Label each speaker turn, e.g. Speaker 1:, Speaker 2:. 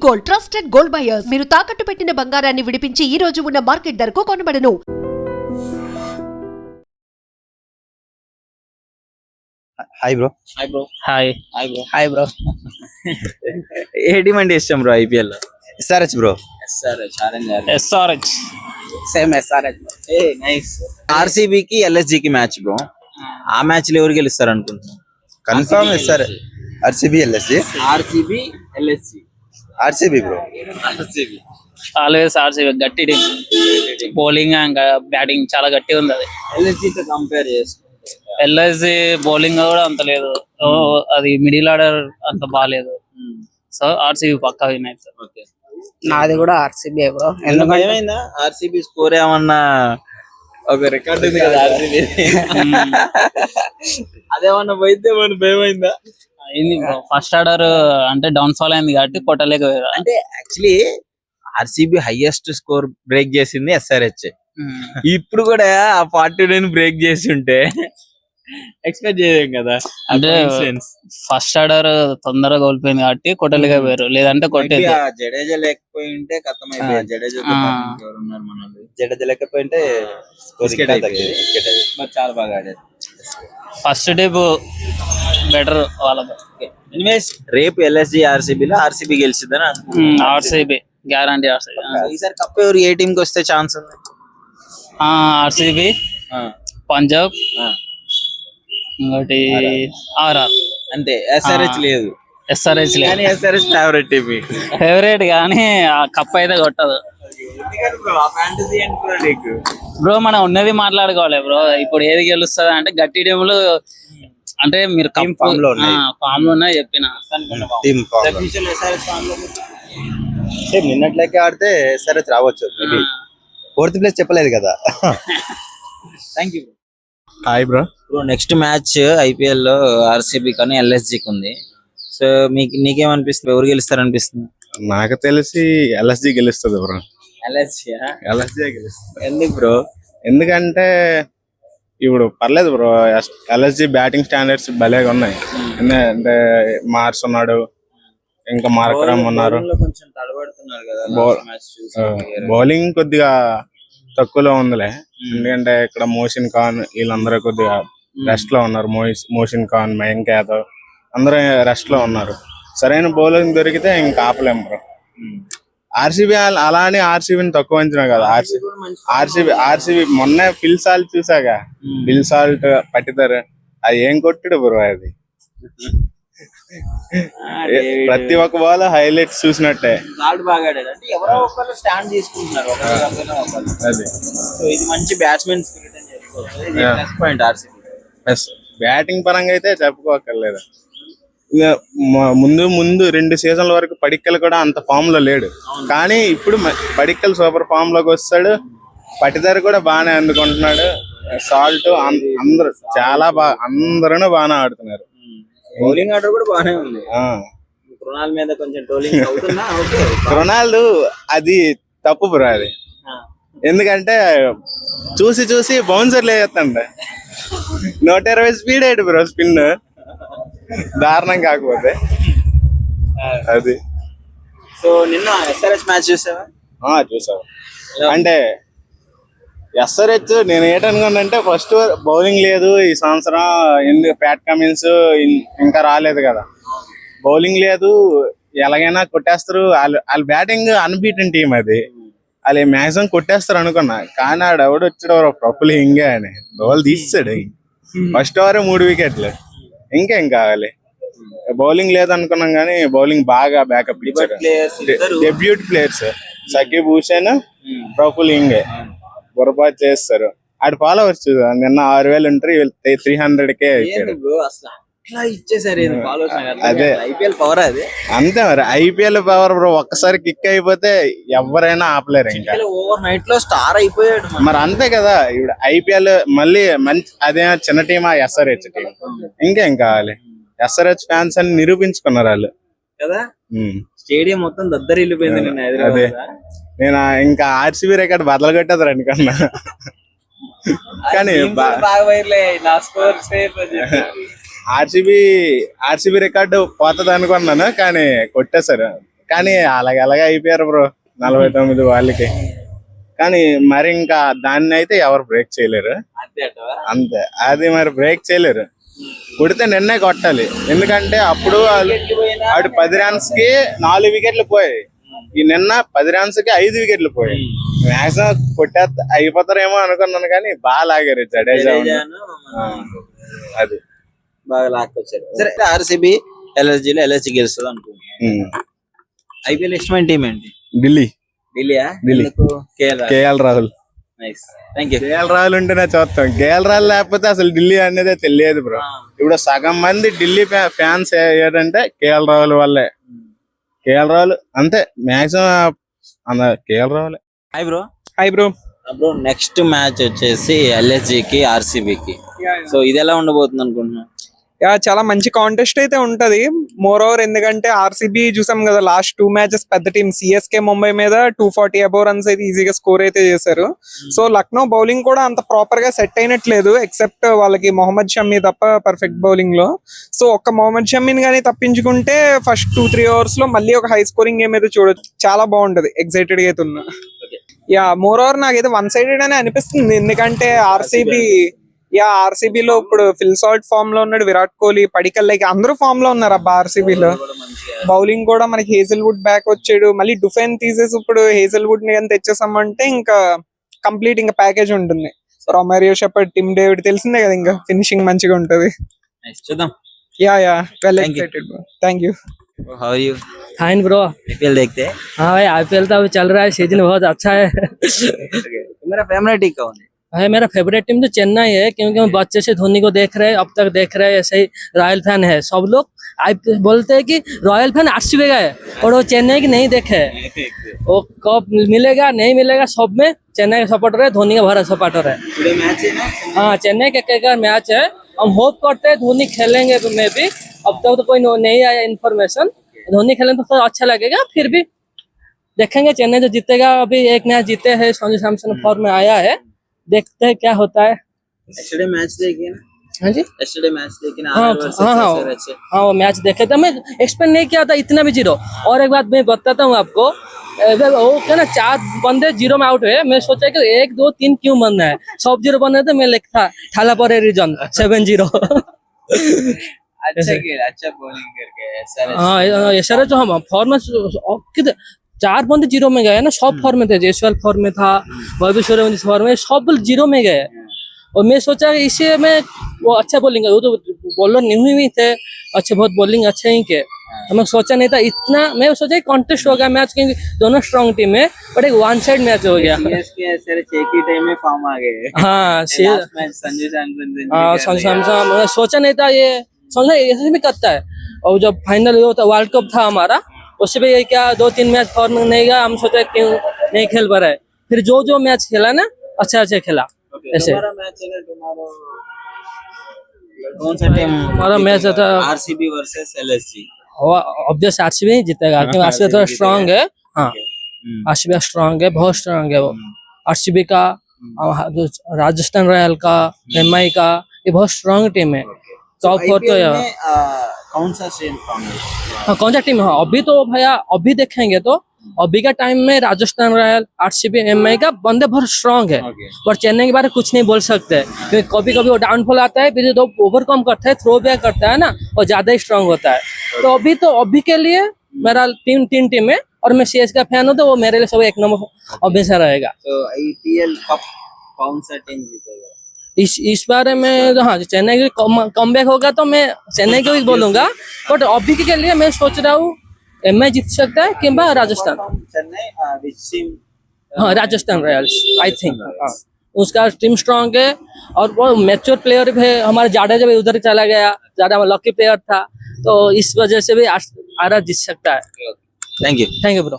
Speaker 1: Gold, trusted gold buyers. మీరు తాకట్టు పెట్టిన బంగారాన్ని విడిపించి ఈ రోజు ఉన్న మార్కెట్ ధరకు కొనబడను.
Speaker 2: Hi bro.
Speaker 3: Hi hi bro.
Speaker 2: ఏ టీం అంటే ఇష్టం బ్రో ఐపీఎల్ లో? SRH bro.
Speaker 3: SRH same SRH.
Speaker 2: ఏ నైస్. ఆర్సీబీ కి ఎల్ఎస్జీ కి మ్యాచ్ బ్రో. ఆ మ్యాచ్ లో ఎవరు గెలుస్తారు అనుకుంటున్నాను?
Speaker 4: Confirm SR RCB LSG.
Speaker 2: RCB LSG.
Speaker 4: RCB bro.
Speaker 2: RCB
Speaker 3: always RCB గట్టి టీం. బౌలింగ్ ఇంకా బ్యాటింగ్ చాలా గట్టిగా ఉంది. అది
Speaker 2: ఎల్ఎస్జీ తో కంపేర్ చేసుకుంటే
Speaker 3: ఎల్ఐసి బౌలింగ్ కూడా అంత లేదు. అది మిడిల్ ఆర్డర్ అంత బాగాలేదు. సో ఆర్సీబీ పక్కా విన్ అవుతుంది.
Speaker 2: ఓకే.
Speaker 5: నాది కూడా ఆర్సీబీ బ్రో.
Speaker 2: ఎందుకంటే ఏమైందా ఆర్సీబీ స్కోర్ ఏమన్నా ఒక రికార్డ్ ఉంది కదా ఆర్సీబీ, అదేమన్నా పోయితే మన భయమైందా?
Speaker 3: అయింది బ్రో. ఫస్ట్ ఆర్డర్ అంటే డౌన్ ఫాల్ అయింది కాబట్టి కొట్టలేకపోయారు.
Speaker 2: అంటే actually RCB highest score break చేసింది ఎస్ఆర్హెచ్. ఇప్పుడు కూడా ఆ 49 బ్రేక్ చేసి ఉంటే ఎక్స్పెక్ట్ చేయలేం కదా.
Speaker 3: అంటే ఫస్ట్ ఆర్డర్ తొందరగా కోల్పోయింది కాబట్టి కొట్టలేకపోయారు. లేదంటే కొట్టేది.
Speaker 2: జడేజా లేకపోయి ఉంటే కథం అయిపోయింది. జడేజా ఎవరున్నారు మనల్ని?
Speaker 4: జడేజా లేకపోయింటే
Speaker 2: మరి చాలా బాగా ఆడారు.
Speaker 3: ఫస్ట్ డేపు బెటర్ వాళ్ళది.
Speaker 2: ఎనీవేస్ రేపు ఎల్ఎస్జీ ఆర్సీబీలో ఆర్సీబీ గెలిచిద్దని అనుకుంటున్నాను.
Speaker 3: RCB guarantee. ఆర్సీబీ
Speaker 2: ఈసారి కప్ ఎవరు ఏ టీం కి వస్తే ఛాన్స్ ఉంది?
Speaker 3: ఆర్సీబీ, పంజాబ్, ఇంకోటి ఆర్ఆర్.
Speaker 2: అంతే. ఎస్ఆర్హెచ్ లేదు.
Speaker 3: ఎస్ఆర్హెచ్
Speaker 2: కానీ ఎస్ఆర్హెచ్ ఫేవరెట్ టీం.
Speaker 3: ఫేవరెట్ కానీ ఆ కప్ అయితే కొట్టదు బ్రో. మనం ఉన్నది మాట్లాడుకోవాలి బ్రో. ఇప్పుడు ఏది గెలుస్తుంది అంటే గట్టి టీంలు అంటే మీరు ఫామ్ లో ఉన్నాయి చెప్పిన
Speaker 4: నిన్నట్లయితే ఆడితే ఎస్ఆర్హెచ్ రావచ్చు. మేబీ 4th ప్లేస్ చెప్పలేదు కదా.
Speaker 2: Thank you.
Speaker 4: Hi bro.
Speaker 2: Bro next match IPL లో ఆర్సీబీ కానీ ఎల్ఎస్జీకి ఉంది. సో నీకేమనిపిస్తుంది? ఎవరు గెలుస్తారు అనిపిస్తుంది?
Speaker 4: నాకు తెలిసి ఎల్ఎస్జీ గెలుస్తుంది బ్రో.
Speaker 2: ఎల్ఎస్జీ
Speaker 4: గెలుస్తుంది.
Speaker 2: ఎందుకు బ్రో?
Speaker 4: ఎందుకంటే ఇప్పుడు పర్లేదు బ్రో. ఎల్ఎస్జీ బ్యాటింగ్ స్టాండర్డ్స్ భలేగా ఉన్నాయి. ఎందుకంటే మార్స్ ఉన్నాడు, ఇంకా మార్కరమ్ ఉన్నారు.
Speaker 2: కొంచెం తడబడుతున్నారు కదా.
Speaker 4: బౌలింగ్ కొద్దిగా తక్కువలో ఉందిలే. ఎందుకంటే ఇక్కడ మోషన్ ఖాన్ వీళ్ళందరూ కొద్దిగా రెస్ట్ లో ఉన్నారు. మోషన్ ఖాన్, మయాంక్ యాదవ్ అందరూ రెస్ట్ లో ఉన్నారు. సరైన బౌలింగ్ దొరికితే ఇంకా ఆపలేం బ్రో. ఆర్సీబీ అలానే ఆర్సీబీని తక్కువ అంచనా కదా. ఆర్సీబీ మొన్న ఫిల్ సాల్ట్ చూసాగా. ఫిల్ సాల్ట్ పట్టితారు. అది ఏం కొట్టాడు బ్రో. అది ప్రతి ఒక్క బాల్ హైలైట్స్ చూసినట్టే.
Speaker 2: స్టాండ్ తీసుకుంటున్నారు.
Speaker 4: అది
Speaker 2: ఇది మంచి బ్యాట్స్మెన్ పాయింట్ ఆర్సీబీ.
Speaker 4: బ్యాటింగ్ పరంగా అయితే చెప్పుకోకర్లేదు. ముందు 2 సీజన్ల వరకు పడిక్కల్ కూడా అంత ఫామ్ లో లేడు. కానీ ఇప్పుడు పడిక్కల్ సూపర్ ఫామ్ లోకి వస్తాడు. పట్టిదారు కూడా బాగానే అందుకుంటున్నాడు. సాల్ట్ అందరూ చాలా బాగా అందరూ బాగానే ఆడుతున్నారు.
Speaker 2: బౌలింగ్ ఆర్డర్ కూడా బాగానే ఉంది. రొనాల్డో మీద కొంచెం ట్రోలింగ్ అవుతున్నా.
Speaker 4: రొనాల్డో అది తప్పు బ్రో. అది ఎందుకంటే చూసి బౌన్సర్లు వేస్తాండ. 120 స్పీడ్ అయ్యాడు బ్రో. స్పిన్ దారుణం. కాకపోతే అది.
Speaker 2: సో నిన్న ఎస్ఆర్హెచ్ మ్యాచ్ చూసావా?
Speaker 4: చూసావు. అంటే ఎస్ఆర్హెచ్ నేను ఏంటనుకున్నానంటే ఫస్ట్ బౌలింగ్ లేదు ఈ సంవత్సరం. ఎందుకు ప్యాట్ కమిన్స్ ఇంకా రాలేదు కదా. బౌలింగ్ లేదు, ఎలాగైనా కొట్టేస్తారు. వాళ్ళ బ్యాటింగ్ అన్బీటెన్ టీం. అది వాళ్ళు మ్యాక్సిమం కొట్టేస్తారు అనుకున్నా. కానీ ఆడు ఎవడు వచ్చాడు ప్రొప్పులు హింగే అని బౌల్ తీసాడు. ఫస్ట్ ఓవర్ 3 వికెట్లు. ఇంకేం కావాలి? బౌలింగ్ లేదనుకున్నాం కానీ బౌలింగ్ బాగా బ్యాకప్ ఇచ్చారు. డెబ్యూట్ ప్లేయర్స్ సకీబ్ హుసేన్, ప్రఫుల్ హింగే బుర్రపాటు చేస్తారు. ఆడు ఫాలోవర్స్ చూసా నిన్న 6,000 ఉంటారు. 300K అదే
Speaker 2: ఐపీఎల్ పవర్. అది
Speaker 4: అంతే మరి. IPL power bro. ఒక్కసారి కిక్ అయిపోతే ఎవరైనా ఆపలేరు. ఇంకా
Speaker 2: ఓవర్ నైట్ లో స్టార్ అయిపోయాడు
Speaker 4: మరి. అంతే కదా. ఇప్పుడు ఐపీఎల్ మళ్ళీ మంచి అదే చిన్న టీమా ఎస్ఆర్హెచ్ టీం. ఇంకేం కావాలి? ఎస్ఆర్హెచ్ ఫ్యాన్స్ అని నిరూపించుకున్నారు వాళ్ళు
Speaker 2: కదా. స్టేడియం మొత్తం దద్దరిల్లిపోయింది.
Speaker 4: అదే నేను ఇంకా ఆర్సీబీ రికార్డ్ బదలు కొట్టేదారు అనుకున్నా. కానీ ఆర్సీబీ రికార్డు పోతుంది అనుకున్నాను. కానీ కొట్టేశారు. కానీ అలాగే అయిపోయారు బ్రో 49 వాళ్ళకి. కానీ మరి ఇంకా దాన్ని అయితే ఎవరు బ్రేక్ చేయలేరు. అంతే, అది మరి బ్రేక్ చేయలేరు. కొడితే నిన్నే కొట్టాలి. ఎందుకంటే అప్పుడు ఆడు 10 రన్స్ కి 4 వికెట్లు పోయాయి. ఈ నిన్న 10 రన్స్ కి 5 వికెట్లు పోయాయి. మాక్సిమం అయిపోతారేమో అనుకున్నాను కానీ బాగా లాగారు జడేజా. అది
Speaker 2: బాగా లాక్కొచ్చారు. సరే, ఆర్సీబీ ఎల్ఎస్జీ గెలుస్తుంది అనుకుంటున్నాను. ఐపీఎల్ ఇష్టమైన టీం ఏంటి? ఢిల్లీయా?
Speaker 4: KL Rahul.
Speaker 2: Nice, thank you.
Speaker 4: KL Rahul ఉంటేనే చూస్తాం. కేఎల్ రాహుల్ లేకపోతే అసలు ఢిల్లీ అనేదే తెలియదు బ్రో. ఇప్పుడు సగం మంది ఢిల్లీ ఫ్యాన్స్ ఏంటంటే కేఎల్ రాహుల్ వల్లే. కేఎల్ రాహుల్ అంతే, maximum KL Rahul.
Speaker 2: Hi bro.
Speaker 6: Bro
Speaker 2: next match వచ్చేసి ఎల్ఎస్జీకి ఆర్సీబీకి. సో ఇది ఎలా ఉండబోతుంది అనుకుంటున్నా?
Speaker 6: చాలా మంచి కాంటెస్ట్ అయితే ఉంటది. మోర్ ఓవర్ ఎందుకంటే ఆర్సీబీ చూసాం కదా లాస్ట్ 2 మ్యాచెస్ పెద్ద టీం సిఎస్కే ముంబై మీద 240 అబౌవ్ రన్స్ అయితే ఈజీగా స్కోర్ అయితే చేశారు. సో లక్నో బౌలింగ్ కూడా అంత ప్రాపర్ గా సెట్ అయినట్లేదు, ఎక్సెప్ట్ వాళ్ళకి మొహమ్మద్ షమీ తప్ప పర్ఫెక్ట్ బౌలింగ్ లో. సో ఒక్క మొహమ్మద్ షమీని కానీ తప్పించుకుంటే ఫస్ట్ 2-3 ఓవర్స్ లో మళ్ళీ ఒక హై స్కోరింగ్ గేమ్ అయితే చూడొచ్చు. చాలా బాగుంటది, ఎక్సైటెడ్ గా అయితే ఉన్నా. మోర్ ఓవర్ నాకైతే 1 సైడెడ్ అని అనిపిస్తుంది. ఎందుకంటే ఆర్సీబీలో ఇప్పుడు ఫిల్ సాల్ట్ ఫామ్ లో ఉన్నాడు, విరాట్ కోహ్లీ, పడికల్, లైక్ అందరూ ఫామ్ లో ఉన్నారు అబ్బా ఆర్సీబీలో. బౌలింగ్ కూడా మనకి హేజల్వుడ్ బ్యాక్ వచ్చాడు, మళ్ళీ డుఫెన్ తీసేసి ఇప్పుడు హేజల్వుడ్ ని కానీ తెచ్చేసామంటే ఇంకా కంప్లీట్ ఇంకా ప్యాకేజ్ ఉంటుంది. రొమారియో షెపర్డ్, టిమ్ డేవిడ్ తెలిసిందే కదా, ఇంకా ఫినిషింగ్ మంచిగా ఉంటది.
Speaker 2: చూద్దాం.
Speaker 6: Well excited bro, thank you.
Speaker 2: How are you?
Speaker 7: Fine bro.
Speaker 2: IPL देखते हैं?
Speaker 7: हाँ भाई, आईपीएल तो अभी चल रहा है, सीजन बहुत अच्छा है.
Speaker 2: मेरा फेवरेट टीम कौन है?
Speaker 7: भाई मेरा फेवरेट टीम तो चेन्नई है, क्योंकि हम बच्चे से धोनी को देख रहे हैं, अब तक देख रहे हैं. ऐसे ही रॉयल फैन है सब लोग. बोलते हैं कि रॉयल फैन आरसीबी का है और वो चेन्नई की नहीं देखे. वो कब मिलेगा नहीं मिलेगा, सब में चेन्नई का सपोर्टर है, धोनी का भरा सपोर्टर है.
Speaker 2: मैच है ना?
Speaker 7: हाँ, चेन्नई का मैच है. हम होप करते हैं धोनी खेलेंगे तो मैं भी. अब तक तो कोई नहीं आया इन्फॉर्मेशन. धोनी खेलें तो थोड़ा अच्छा लगेगा, फिर भी देखेंगे. चेन्नई तो जीतेगा. अभी एक मैच जीते हैं, संजू सैमसन फॉर्म में आया है, देखते हैं क्या होता है.
Speaker 2: एस्टरडे मैच देखिए ना?
Speaker 7: हाँ जी,
Speaker 2: एस्टरडे मैच देखिए ना?
Speaker 7: हाँ वो मैच देखे थे. मैं एक्सपेक्ट नहीं किया था इतना भी जीरो. और एक बात मैं बताता हूँ आपको, वो क्या ना 4 बंदे 0 में आउट हुए. मैं सोचा कि 1, 2, 3 क्यों बनना है, सब 0 बन रहे थे. मैं लिखा थाला पर रीजन 7-0.
Speaker 2: अच्छा बॉलिंग करके
Speaker 7: हाँ ऐसा जो हम फॉर्म में 4 बंदे 0 में गए ना, सब फॉर्म में थे. जयसवाल फॉर्म में था, वैभव सूर्यवंशी फॉर्म में, सब 0 में गए. और मैं सोचा कि इसे में वो अच्छा बॉलिंग है, वो तो बॉलर नहीं हुई थे, अच्छे बहुत बॉलिंग अच्छे ही के. मैं सोचा नहीं था इतना. मैं सोचा कॉन्टेस्ट होगा मैच, क्योंकि दोनों स्ट्रॉन्ग टीम है, बट एक 1 साइड मैच हो गया.
Speaker 2: सीएसके सर चेक ही टाइम में फॉर्म आ गए.
Speaker 7: हाँ
Speaker 2: संजू सैमसन
Speaker 7: मैं सोचा नहीं था ये. समझा ऐसे भी करता है. और जब फाइनल हुआ वर्ल्ड कप था हमारा, उससे भी क्या 2-3 मैच फॉर्म में नहीं गया. हम सोचा क्यों नहीं खेल पा रहा है. फिर जो मैच खेला ना अच्छा खेला. ऐसे
Speaker 2: कौन सा टीम
Speaker 7: हमारा मैच था
Speaker 2: RCB versus LSG?
Speaker 7: Obvious RCB ही जीतेगा, क्योंकि आरसीबी थोड़ा स्ट्रांग है. हाँ, आरसीबी स्ट्रांग है, बहुत स्ट्रांग है वो. आरसीबी का, राजस्थान रॉयल का, एमआई का, ये बहुत स्ट्रांग टीम है. टॉप 4 तो
Speaker 2: कौन सा टीम फॉर्म है?
Speaker 7: हाँ, कौन सा टीम है अभी तो भैया, अभी देखेंगे तो अभी का टाइम में राजस्थान रॉयल, आरसीबी, एमआई का बंदे बहुत स्ट्रांग है. और चेन्नई के बारे में कुछ नहीं बोल सकते, क्योंकि कभी कभी वो डाउनफॉल आता है, फिर जो ओवरकम करता है, थ्रो बैक करता है ना, वो ज्यादा ही स्ट्रांग होता है. तो अभी के लिए मेरा 3 टीम है, और मैं सीएस का फैन हूँ, तो वो मेरे लिए सब एक नंबर हमेशा रहेगा.
Speaker 2: तो आईपीएल कप कौन सा टीम जीतेगा
Speaker 7: इस बारे में? तो हाँ, चेन्नई का कमबैक होगा तो मैं चेन्नई को ही बोलूंगा. बट अभी के लिए मैं सोच रहा हूँ एमआई जीत सकता है कि राजस्थान.
Speaker 2: चेन्नई
Speaker 7: हाँ, राजस्थान रॉयल्स आई थिंक. उसका टीम स्ट्रांग है, और वो मैच्योर प्लेयर भी है. हमारे जाडेजा भी उधर चला गया, ज्यादा लकी प्लेयर था, तो इस वजह से भी आरा जीत सकता है.
Speaker 2: Thank you
Speaker 7: bro.